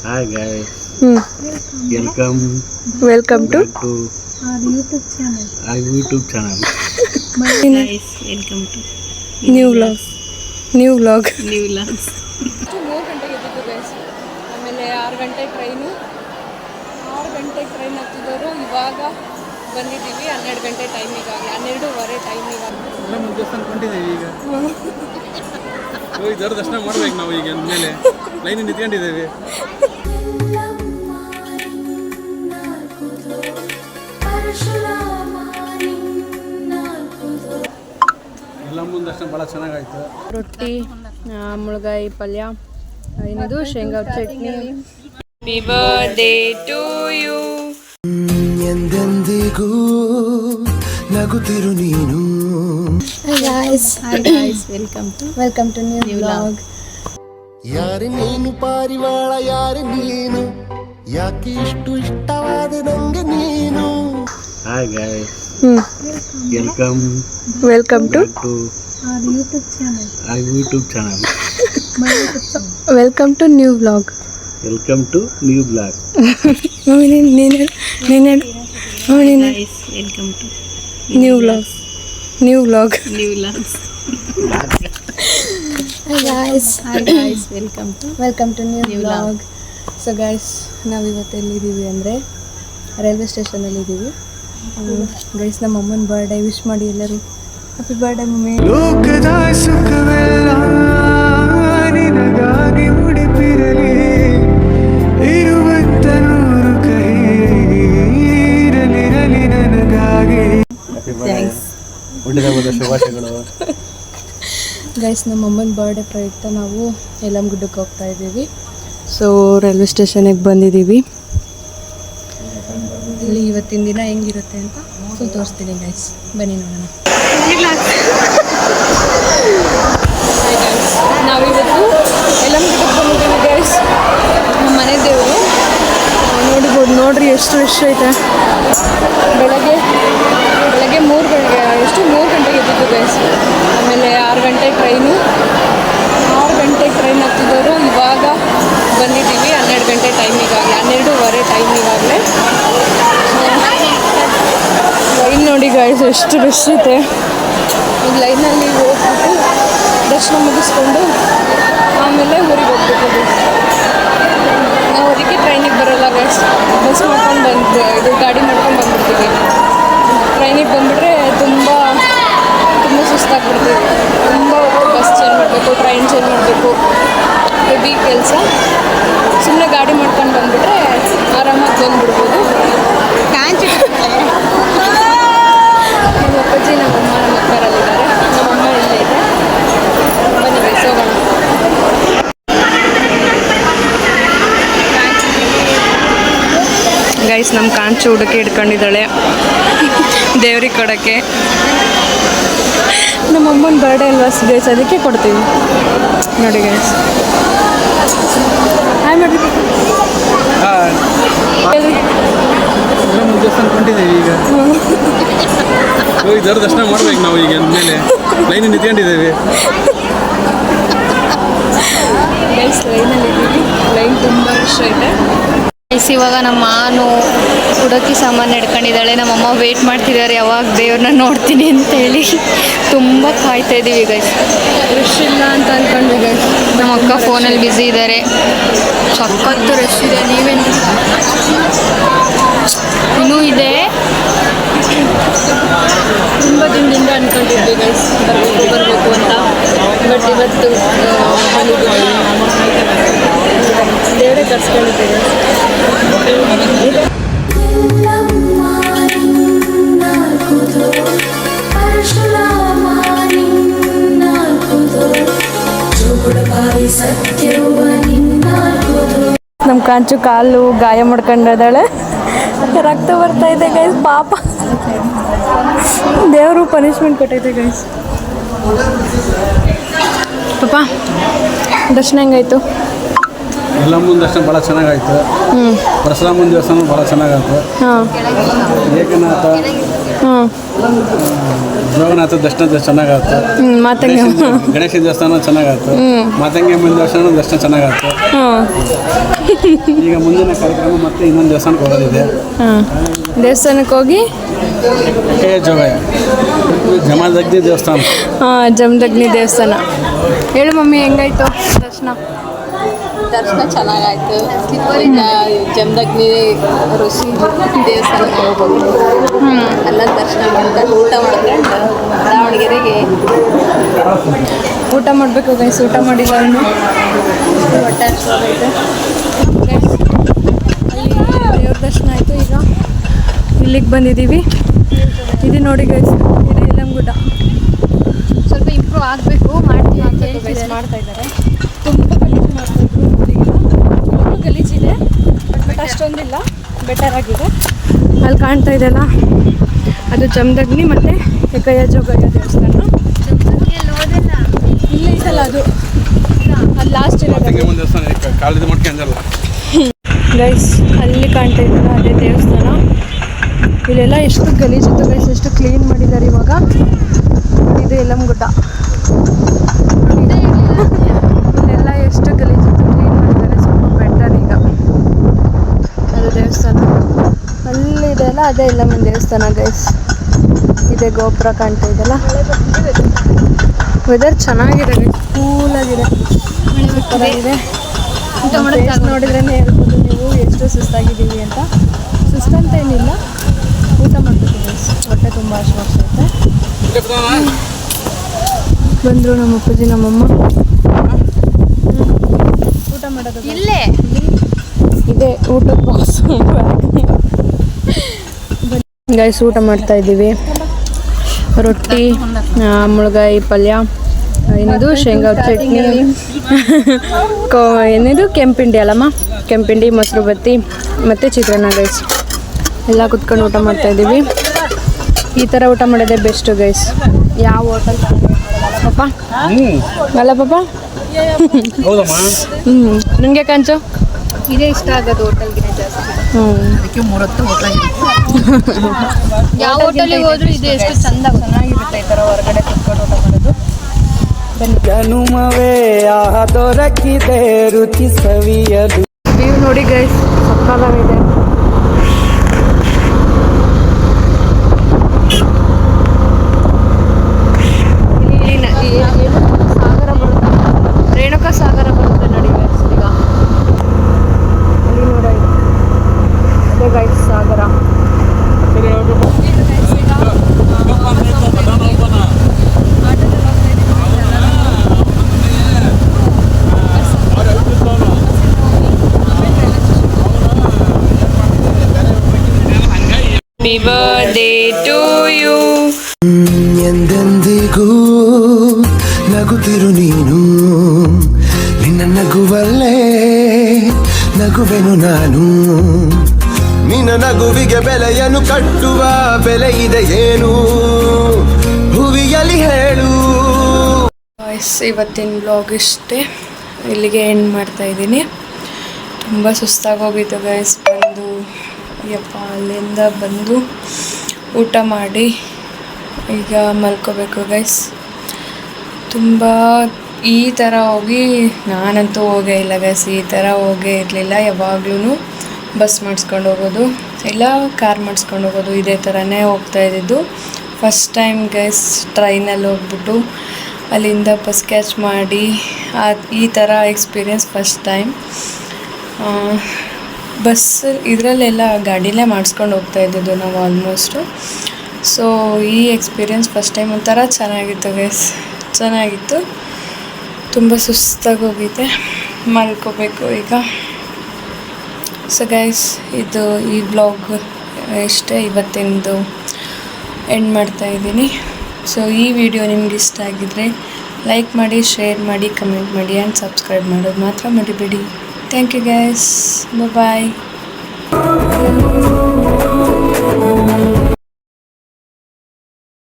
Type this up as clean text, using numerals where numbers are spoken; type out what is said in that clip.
Hi guys, Hmm. welcome Welcome to back to our YouTube channel. our YouTube channel. Guys, welcome to new vlog. New vlog. new vlogs. 3 ಗಂಟೆಗೆ ಎದ್ದಿದ್ದು guys. ಆಮೇಲೆ 6 ಗಂಟೆ train. 6 ಗಂಟೆ train ಹತ್ತಿದವರು ಇವಾಗ ಬಂದಿದ್ದೀವಿ 12 ಗಂಟೆ ಟೈಮಿಗಾಗಿ 12:15 ಟೈಮಿಗಾಗಿ. ಎಲ್ಲ ಮುಗಿಸ್ಕೊಂಡು ಕೊಂಡಿದ್ದೀವಿ ಈಗ. ಹೋಗಿ ದೇವ್ರ ದರ್ಶನ ಮಾಡ್ಬೇಕು ನಾವು ಈಗ ಅಂದಮೇಲೆ ಲೈನ್ ನಿಂತ್ಕೊಂಡಿದ್ದೇವೆ. ಎಲ್ಲ ಮುಂದೆ ದರ್ಶನ ಭಾಳ ಚೆನ್ನಾಗಾಯ್ತು. ರೊಟ್ಟಿ, ಮುಳುಗಾಯಿ ಪಲ್ಯ, ಏನಿದು ಶೇಂಗಾ ಚಟ್ನಿ. Happy birthday to you. ಎಂದೆಂದಿಗೂ ನಗುತ್ತಿರು ನೀನು. Hi guys, welcome to new vlog. ಯಾರು ನೀನು ಪಾರಿವಾಳ, ಯಾರು ನೀನು, ಯಾಕೆ ಇಷ್ಟು ಇಷ್ಟವಾದ ನಂಗೆ ನೀನು. Hi guys, Hmm. welcome Welcome to back to Our YouTube channel. our YouTube channel. welcome to new vlog. Welcome to new vlog. Mummy ನೀನು mummy Guys, welcome to new vlog. New vlog. new vlogs. Hi guys, welcome to new vlog. So guys ನಾವು ಇವತ್ತು ಎಲ್ಲಿದ್ದೀವಿ ಅಂದರೆ railway ಸ್ಟೇಷನಲ್ಲಿದ್ದೀವಿ. Guys ನಮ್ಮ ಅಮ್ಮನ birthday wish ಮಾಡಿ ಎಲ್ಲರೂ. Happy birthday mummy. ಲೋಕದ ಸುಖವೆಲ್ಲ ನಿನಗಾಗಿ ಮುಡಿಪಿರಲಿ, ಇರುವಂತ ನೂರು ಕೈ ಇರಲಿರಲಿ ನನಗಾಗಿ. ಹುಟ್ಟಿದ ಹಬ್ಬದ ಶುಭಾಶಯಗಳು. ಗೈಸ್ ನಮ್ಮ ಅಮ್ಮನ ಬರ್ಡೇ ಪ್ರಯುಕ್ತ ನಾವು ಯಲ್ಲಮ್ಮಗುಡ್ಡಕ್ಕೆ ಹೋಗ್ತಾ ಇದ್ದೀವಿ. ಸೊ ರೈಲ್ವೆ ಸ್ಟೇಷನಿಗೆ ಬಂದಿದ್ದೀವಿ. ಇಲ್ಲಿ ಇವತ್ತಿನ ದಿನ ಹೆಂಗಿರುತ್ತೆ ಅಂತ ಸೊ ತೋರಿಸ್ತೀನಿ ಗೈಸ್, ಬನ್ನಿ ನೋಡೋಣ. ನಾವಿವತ್ತು ಯಲ್ಲಮ್ಮಗುಡ್ಡಕ್ಕೆ ಬಂದಿದ್ದೀವಿ ಗೈಸ್. ನಮ್ಮ ಮನೆ ದೇವರು ನೋಡ್ಬೋದು, ನೋಡ್ರಿ ಎಷ್ಟು ರಶ್ ಐತೆ. ಬೆಳಗ್ಗೆ 3 ಗಂಟೆಗೆ ಎದ್ದಿದ್ದು ಗೈಸ್. ಆಮೇಲೆ 6 ಗಂಟೆ ಟ್ರೈನು. 6 ಗಂಟೆ ಟ್ರೈನ್ ಹತ್ತಿದವರು ಇವಾಗ ಬಂದಿದ್ದೀವಿ 12 ಗಂಟೆ ಟೈಮಿಗಾಗಿ 12:15 ಟೈಮಿಗಾಗಲೇ. ಲೈನ್ ನೋಡಿ ಗಾಯ್ಸ್ ಎಷ್ಟು ರಶ್ ಐತೆ. ಈಗ ಲೈನಲ್ಲಿ ಹೋಗ್ಬಿಟ್ಟು ದರ್ಶನ ಮುಗಿಸ್ಕೊಂಡು ಆಮೇಲೆ ಊರಿಗೆ ಹೋಗ್ಬೇಕು. ನಾವು ಅದಕ್ಕೆ ಟ್ರೈನಿಗೆ ಬರೋಲ್ಲ ಗೈಸ್, ಬಸ್ ಮಾಡ್ಕೊಂಡು ಇದು ಗಾಡಿ ಮಾಡ್ಕೊಂಡು ಬಂದ್ಬಿಡ್ತೀವಿ. ಟ್ರೈನಿಗೆ ಬಂದುಬಿಟ್ರೆ ತುಂಬ ಸುಸ್ತಾಗ್ಬಿಡ್ತೀವಿ. ತುಂಬ ಹೊತ್ತು ಬಸ್ ಚೇಂಜ್ ಮಾಡಬೇಕು, ಟ್ರೈನ್ ಚೇಂಜ್ ಮಾಡಬೇಕು, ಹೆವಿ ಕೆಲಸ. ಸುಮ್ಮನೆ ಗಾಡಿ ಮಾಡ್ಕೊಂಡು ಬಂದುಬಿಟ್ರೆ ಆರಾಮಾಗಿ ಬಂದುಬಿಡ್ಬೋದು. ನಮ್ಮ ಅಪ್ಪಾಜಿ ನಮ್ಮಮ್ಮ ನಮ್ಮ ಅಕ್ಕರಲ್ಲಿದ್ದಾರೆ. ನಮ್ಮಮ್ಮ ಇಲ್ಲೇ ಇದೆ. ಬನ್ನಿ ಗೈಸ್ ಹೋಗೋಣ. ಗೈಸ್ ನಮ್ಮ ಕಾಂಚು ಹುಡುಕಿ ಹಿಡ್ಕೊಂಡಿದ್ದಾಳೆ ದೇವ್ರಿಗೆ ಕೊಡೋಕ್ಕೆ. ನಮ್ಮ ಅಮ್ಮನ ಬರ್ಡೇ ಅಲ್ವಾ ಗೈಸ್, ಅದಕ್ಕೆ ಕೊಡ್ತೀವಿ ನೋಡಿ ಗೈಸ್. ಹಾಯ್ ಮಾಡಿ ಎಲ್ಲ ಮುಗಿಸ್ಕೊಂಡು ಕೊಂಡಿದ್ದೀವಿ ಈಗ. ಹೋಗಿ ದೇವ್ರ ದರ್ಶನ ಮಾಡ್ಬೇಕು ನಾವು ಈಗ ಅಂದಮೇಲೆ ಲೈನ್ ನಿಂತ್ಕೊಂಡಿದ್ದೇವೆ. ಗೈಸ್ ಲೈನಲ್ಲಿದ್ದೀವಿ. ಲೈನ್ ತುಂಬ ರಶ್ ಐತೆ. ಇವಾಗ ನಮ್ಮ ಮಾನು ಹುಡುಕಿ ಸಾಮಾನು ಹಿಡ್ಕೊಂಡಿದ್ದಾಳೆ. ನಮ್ಮಮ್ಮ ವೇಟ್ ಮಾಡ್ತಿದ್ದಾರೆ ಯಾವಾಗ ದೇವ್ರನ್ನ ನೋಡ್ತೀನಿ ಅಂತೇಳಿ. ತುಂಬ ಕಾಯ್ತಾ ಇದ್ದೀವಿ ಗೈಸ್. ರಶ್ ಇಲ್ಲ ಅಂತ ಅಂದ್ಕೊಂಡ್ವಿ ಗೈಸ್. ನಮ್ಮ ಅಕ್ಕ ಫೋನಲ್ಲಿ ಬ್ಯುಸಿ ಇದ್ದಾರೆ. ಸಖತ್ತು ರಶ್ ಇದೆ. ನೀವೇನು ಇನ್ನೂ ಇದೆ. ತುಂಬ ದಿನದಿಂದ ಅಂದ್ಕೊಂಡಿದ್ವಿ ಗೈಸ್ ಬರಬೇಕು ಅಂತ. ಬಟ್ ಇವತ್ತು ದೇವರೇ ಕರ್ಸ್ಕೊಂಡಿದ್ದೀವಿ. ನಮ್ಮ ಕಾಂಚು ಕಾಲು ಗಾಯ ಮಾಡ್ಕೊಂಡಿದ್ದಾಳೆ, ರಕ್ತ ಬರ್ತಾ ಇದೆ ಗೈಸ್. ಪಾಪ ದೇವರು ಪನಿಷ್ಮೆಂಟ್ ಕೊಟ್ಟೈತೆ ಗೈಸ್. ಪಾಪ ದರ್ಶನ ಹೆಂಗಾಯ್ತು? ಯಲ್ಲಮ್ಮನ ದರ್ಶನ ಭಾಳ ಚೆನ್ನಾಗಾಯ್ತು. ಪರಶುರಾಮನ ದೇವಸ್ಥಾನ ಭಾಳ ಚೆನ್ನಾಗಾಯ್ತು. ಹಾಂ ಏಕನಾಥ ಹಾಂ ಜೋಗನಾಥ ದರ್ಶನ ಚೆನ್ನಾಗಾಯ್ತು. ಮಾತಂಗಿ ಗಣೇಶ ದೇವಸ್ಥಾನ ಚೆನ್ನಾಗಾಯ್ತು. ಮಾತಂಗಿ ಅಮ್ಮನ ದರ್ಶನ ಚೆನ್ನಾಗಾಯ್ತು. ಹಾಂ ಈಗ ಮುಂದಿನ ಕಾರ್ಯಕ್ರಮ ಮತ್ತೆ ಇನ್ನೊಂದು ದೇವಸ್ಥಾನಕ್ಕೆ ಹೋಗೋದಿದೆ. ಹಾಂ ದೇವಸ್ಥಾನಕ್ಕೆ ಹೋಗಿ ಜೋಗಯ್ಯ ಜಮದಗ್ನಿ ದೇವಸ್ಥಾನ. ಹಾಂ ಜಮದಗ್ನಿ ದೇವಸ್ಥಾನ. ಹೇಳು ಮಮ್ಮಿ ಹೆಂಗಾಯ್ತು ದರ್ಶನ? ದರ್ಶನ ಚೆನ್ನಾಗಾಯ್ತು. ಈಗ ಜಮದಗ್ನಿ ಋಷಿ ದೇವಸ್ಥಾನಕ್ಕೆ ಹೋಗ್ಬೋದು. ಎಲ್ಲ ದರ್ಶನ ಮಾಡ್ಕೊಂಡು ಊಟ ಮಾಡ್ಕೊಂಡು ದಾವಣಗೆರೆಗೆ ಊಟ ಮಾಡಬೇಕು ಗೈಸ್. ಊಟ ಮಾಡಿಲ್ಲ ಇನ್ನು ಹೊಟ್ಟೆ ಹಸ್ವಾಗೈತೆ. ದೇವ್ರ ದರ್ಶನ ಆಯಿತು. ಈಗ ಇಲ್ಲಿಗೆ ಬಂದಿದ್ದೀವಿ. ಇದು ನೋಡಿ ಗೈಸ್, ಇದು ಯಲ್ಲಮ್ಮ ಗುಡ್ಡ. ಸ್ವಲ್ಪ ಇಂಪ್ರೂವ್ ಆಗಬೇಕು, ಮಾಡ್ತೀವಿ ಅಂತ ಹೇಳ್ತಿದ್ದಾರೆ. ಮಾಡ್ತಾ ಇದ್ದಾರೆ. ತುಂಬ ಗಲೀಜು ಮಾಡ್ತಾಯಿದ್ರು. ಇನ್ನೂ ಗಲೀಜಿದೆ, ಬಟ್ ಅಷ್ಟೊಂದಿಲ್ಲ, ಬೆಟರ್ ಆಗಿದೆ. ಅಲ್ಲಿ ಕಾಣ್ತಾ ಇದೆಯಲ್ಲ, ಅದು ಜಮದಗ್ನಿ ಮತ್ತು ಏಕಯ್ಯ ಜೋಗಯ್ಯ ದೇವಸ್ಥಾನ. ಇಲ್ಲ ಇದಲ್ಲ, ಅದು ಲಾಸ್ಟ್ ಇರೋದು. ಮಾತಂಗಿ ಅಮ್ಮನ ದೇವಸ್ಥಾನ ಕಾಲಿದ ಮಟ್ಕೆ ಅಂದಲ್ಲ ಗೈಸ್, ಅಲ್ಲಿ ಕಾಣ್ತಾ ಇದ್ದಲ್ಲ ಅದೇ ದೇವಸ್ಥಾನ. ಇಲ್ಲೆಲ್ಲ ಎಷ್ಟು ಗಲೀಜಿತ್ತು ಗೈಸ್, ಎಷ್ಟು ಕ್ಲೀನ್ ಮಾಡಿದ್ದಾರೆ ಇವಾಗ. ಇದು ಯಲ್ಲಮ್ಮ ಗುಡ್ಡ. ಇಲ್ಲೆಲ್ಲ ಎಷ್ಟು ಗಲೀಜಿತ್ತು, ಕ್ಲೀನ್ ಮಾಡಿದ್ದಾರೆ, ಸ್ವಲ್ಪ ಬೆಟರ್ ಈಗ. ಅದು ದೇವಸ್ಥಾನ ಅಲ್ಲಿದೆಯಲ್ಲ, ಅದೇ ಯಲ್ಲಮ್ಮನ ದೇವಸ್ಥಾನ ಗೈಸ್. ಇದೆ ಗೋಪುರ ಕಾಣ್ತಾ ಇದೆಯಲ್ಲ. ವೆದರ್ ಚೆನ್ನಾಗಿದೆ ಗೈಸ್, ಕೂಲಾಗಿದೆ, ಸೂಪರಾಗಿದೆ. ನೋಡಿದ್ರೇ ಹೇಳ್ಬೋದು ನೀವು ಎಷ್ಟು ಸುಸ್ತಾಗಿದ್ದೀವಿ ಅಂತ. ಸುಸ್ತಂತ ಏನಿಲ್ಲ, ಊಟ ಮಾಡಬೇಕು ಗೈಸ್, ಹೊಟ್ಟೆ ತುಂಬ ಅಶ್ವಾಗ್ತೈತೆ. ಬಂದರು ನಮ್ಮ ಅಪ್ಪಾಜಿ ನಮ್ಮಮ್ಮ. ಊಟ ಮಾಡೋದು ಇಲ್ಲೇ ಇದೆ ಊಟದ ಬಾಕ್ಸ್. ಗೈಸ್ ಊಟ ಮಾಡ್ತಾ ಇದ್ದೀವಿ. ರೊಟ್ಟಿ, ಮುಳುಗಾಯಿ ಪಲ್ಯ, ಏನಿದು ಶೇಂಗಾ ಚಟ್ನಿ, ಏನಿದು ಕೆಂಪಿಂಡಿ ಅಲ್ಲಮ್ಮ, ಕೆಂಪಿಂಡಿ, ಮೊಸರು ಬತ್ತಿ ಮತ್ತು ಚಿತ್ರಾನ್ನ ಗೈಸ್. ಎಲ್ಲ ಕುತ್ಕೊಂಡು ಊಟ ಮಾಡ್ತಾಯಿದ್ದೀವಿ. ಈ ಥರ ಊಟ ಮಾಡೋದೇ ಬೆಸ್ಟು ಗೈಸ್. ಯಾವ ಹೋಟೆಲ್ ಪಾಪ ಅಲ್ಲ ಪಾಪ. ಹೌದಮ್ಮ. ನಿಮಗೆ ಕಂಚು ಇದೇ ಇಷ್ಟ ಆಗೋದು ಹೋಟೆಲ್ಗಿನ ಜಾಸ್ತಿ. ಅದಕ್ಕೆ 3 ಹೊತ್ತು ಹೋಟೆಲ್. ಯಾವ ಹೋಟೆಲಿಗೆ ಹೋದ್ರೂ ಇದೆ ಎಷ್ಟು ಚೆನ್ನಾಗಿರುತ್ತೆ ಈ ಥರ ಹೊರಗಡೆ ಕುತ್ಕೊಂಡು ಊಟ ಮಾಡೋದು. ಜನುಮವೇ ಆಹ ದೊರಕಿದೆ ರುಚಿ ಸವಿಯಲು. ವ್ಯೂ ನೋಡಿ ಗೈಸ್, ಸಕ್ಕತ್ತಾಗಿದೆ. ಇಲ್ಲಿ ಸಾಗರ ಬರುತ್ತೆ, ರೇಣುಕಾ ಸಾಗರ ಬರುತ್ತೆ ನೋಡಿ ಗೈಸ್. ಈಗ ಅಲ್ಲಿ ನೋಡಿ, ಅದೇ ಗೈಸ್ ಸಾಗರ. Happy birthday to you. ಎಂದೆಂದಿಗೂ ನಗುತ್ತಿರು ನೀನು, ನಿನ್ನ ನಗುವಲ್ಲೇ ನಗುವೆನು ನಾನು. ನಿನ್ನ ನಗುವಿಗೆ ಬೆಲೆಯನ್ನು ಕಟ್ಟುವ ಬೆಲೆ ಇದೆ ಏನು, ಹುವಿಯಲ್ಲಿ ಹೇಳು. ಇವತ್ತಿನ ಬ್ಲಾಗ್ ಇಷ್ಟೇ, ಇಲ್ಲಿಗೆ ಎಂಡ್ ಮಾಡ್ತಾ ಇದ್ದೀನಿ. ತುಂಬ ಸುಸ್ತಾಗೋಗಿತ್ತು ಗೈಸ್. ಬಂದು ಯಪ್ಪ ಅಲ್ಲಿಂದ ಬಂದು ಊಟ ಮಾಡಿ ಈಗ ಮಲ್ಕೋಬೇಕು ಗೈಸ್. ತುಂಬ ಈ ಥರ ಹೋಗಿ ನಾನಂತೂ ಹೋಗೇ ಇಲ್ಲ ಗೈಸ್, ಈ ಥರ ಹೋಗೇ ಇರಲಿಲ್ಲ. ಯಾವಾಗ್ಲೂ ಬಸ್ ಮಾಡಿಸ್ಕೊಂಡು ಹೋಗೋದು ಇಲ್ಲ ಕಾರ್ ಮಾಡಿಸ್ಕೊಂಡು ಹೋಗೋದು, ಇದೇ ಥರನೇ ಹೋಗ್ತಾ ಇದ್ದಿದ್ದು. ಫಸ್ಟ್ ಟೈಮ್ ಗೈಸ್ ಟ್ರೈನಲ್ಲಿ ಹೋಗ್ಬಿಟ್ಟು ಅಲ್ಲಿಂದ ಬಸ್ ಕ್ಯಾಚ್ ಮಾಡಿ ಈ ಥರ ಎಕ್ಸ್ಪೀರಿಯೆನ್ಸ್ ಫಸ್ಟ್ ಟೈಮ್. ಬಸ್ ಇದರಲ್ಲೆಲ್ಲ ಗಾಡಿಲೇ ಮಾಡಿಸ್ಕೊಂಡು ಹೋಗ್ತಾ ಇದ್ದಿದ್ದು ನಾವು ಆಲ್ಮೋಸ್ಟು. ಸೊ ಈ ಎಕ್ಸ್ಪೀರಿಯೆನ್ಸ್ ಫಸ್ಟ್ ಟೈಮ್ ಒಂಥರ ಚೆನ್ನಾಗಿತ್ತು ಗೈಸ್, ಚೆನ್ನಾಗಿತ್ತು. ತುಂಬ ಸುಸ್ತಾಗಿ ಹೋಗಿದೆ, ಮಲ್ಕೋಬೇಕು ಈಗ. ಸೊ ಗೈಸ್ ಇದು ಈ ಬ್ಲಾಗ್ ಇಷ್ಟೇ, ಇವತ್ತಿಂದು ಎಂಡ್ ಮಾಡ್ತಾಯಿದ್ದೀನಿ. ಸೊ ಈ ವಿಡಿಯೋ ನಿಮ್ಗೆ ಇಷ್ಟ ಆಗಿದ್ದರೆ ಲೈಕ್ ಮಾಡಿ, ಶೇರ್ ಮಾಡಿ, ಕಮೆಂಟ್ ಮಾಡಿ ಆ್ಯಂಡ್ ಸಬ್ಸ್ಕ್ರೈಬ್ ಮಾಡೋದು ಮಾತ್ರ ಮರಿಬೇಡಿ. Thank you guys, bye.